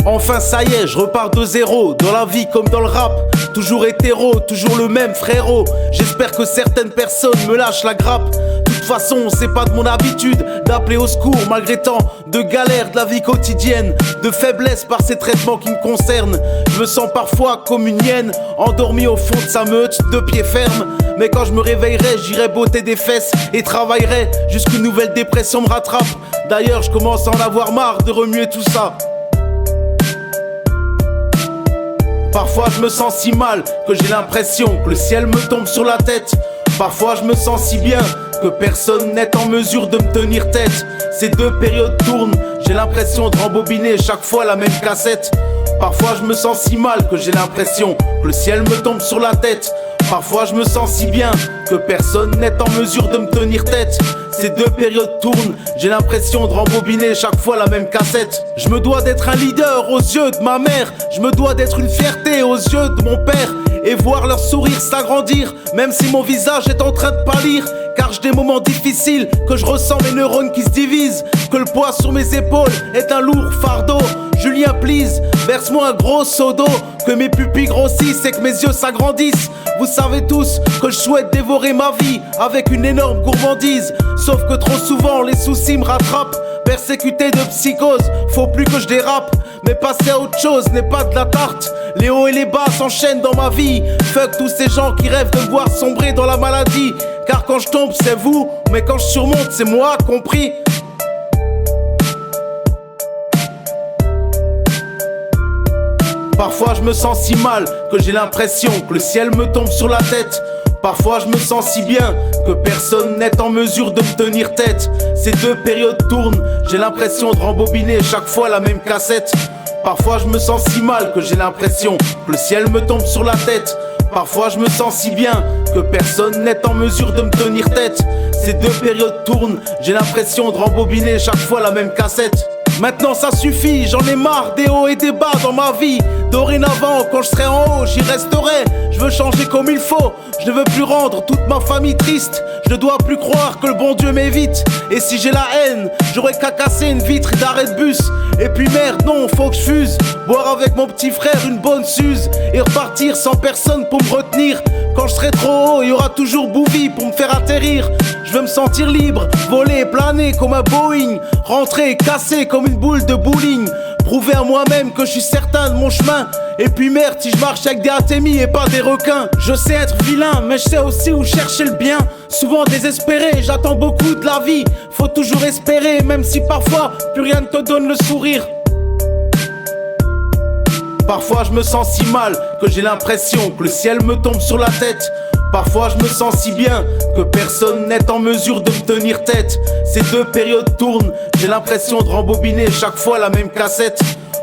Enfin ça y est, je repars de zéro, dans la vie comme dans le rap. Toujours hétéro, toujours le même frérot. J'espère que certaines personnes me lâchent la grappe. De toute façon, c'est pas de mon habitude d'appeler au secours malgré tant de galères de la vie quotidienne, de faiblesse par ces traitements qui me concernent. Je me sens parfois comme une hyène, endormi au fond de sa meute, de pied ferme. Mais quand je me réveillerai, j'irai botter des fesses et travaillerai jusqu'une nouvelle dépression me rattrape. D'ailleurs, je commence à en avoir marre de remuer tout ça. Parfois je me sens si mal que j'ai l'impression que le ciel me tombe sur la tête. Parfois je me sens si bien que personne n'est en mesure de me tenir tête. Ces deux périodes tournent, j'ai l'impression de rembobiner chaque fois la même cassette. Parfois je me sens si mal que j'ai l'impression que le ciel me tombe sur la tête. Parfois je me sens si bien que personne n'est en mesure de me tenir tête. Ces deux périodes tournent, j'ai l'impression de rembobiner chaque fois la même cassette. Je me dois d'être un leader aux yeux de ma mère. Je me dois d'être une fierté aux yeux de mon père. Et voir leur sourire s'agrandir, même si mon visage est en train de pâlir. Car j'ai des moments difficiles, que je ressens mes neurones qui se divisent. Que le poids sur mes épaules est un lourd fardeau. Julien, please, verse-moi un gros seau d'eau. Que mes pupilles grossissent et que mes yeux s'agrandissent. Vous savez tous que je souhaite dévorer ma vie avec une énorme gourmandise. Sauf que trop souvent les soucis me rattrapent. Persécuté de psychose, faut plus que je dérape. Mais passer à autre chose n'est pas de la tarte. Les hauts et les bas s'enchaînent dans ma vie. Fuck tous ces gens qui rêvent de me voir sombrer dans la maladie. Car quand je tombe c'est vous, mais quand je surmonte c'est moi, compris? Parfois je me sens si mal que j'ai l'impression que le ciel me tombe sur la tête. Parfois je me sens si bien que personne n'est en mesure de me tenir tête. Ces deux périodes tournent, j'ai l'impression de rembobiner chaque fois la même cassette. Parfois je me sens si mal que j'ai l'impression que le ciel me tombe sur la tête. Parfois je me sens si bien que personne n'est en mesure de me tenir tête. Ces deux périodes tournent, j'ai l'impression de rembobiner chaque fois la même cassette. Maintenant ça suffit, j'en ai marre des hauts et des bas dans ma vie. Dorénavant, quand je serai en haut, j'y resterai. Je veux changer comme il faut, je ne veux plus rendre toute ma famille triste. Je ne dois plus croire que le bon Dieu m'évite. Et si j'ai la haine, j'aurais qu'à casser une vitre d'arrêt de bus. Et puis merde, non, faut que je fuse. Boire avec mon petit frère une bonne suze. Et repartir sans personne pour me retenir. Quand je serai trop haut, il y aura toujours Bouvi pour me faire atterrir. Je veux me sentir libre, voler, planer comme un Boeing. Rentrer, casser comme une boule de bowling. Prouver à moi-même que je suis certain de mon chemin. Et puis merde si je marche avec des atémis et pas des requins. Je sais être vilain mais je sais aussi où chercher le bien. Souvent désespéré, j'attends beaucoup de la vie. Faut toujours espérer même si parfois plus rien ne te donne le sourire. Parfois je me sens si mal que j'ai l'impression que le ciel me tombe sur la tête. Parfois je me sens si bien que personne n'est en mesure de me tenir tête. Ces deux périodes tournent, j'ai l'impression de rembobiner chaque fois la même cassette.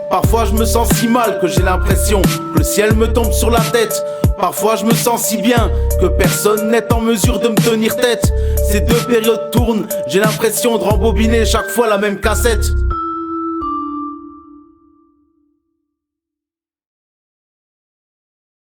Parfois je me sens si mal que j'ai l'impression que le ciel me tombe sur la tête. Parfois je me sens si bien que personne n'est en mesure de me tenir tête. Ces deux périodes tournent, j'ai l'impression de rembobiner chaque fois la même cassette.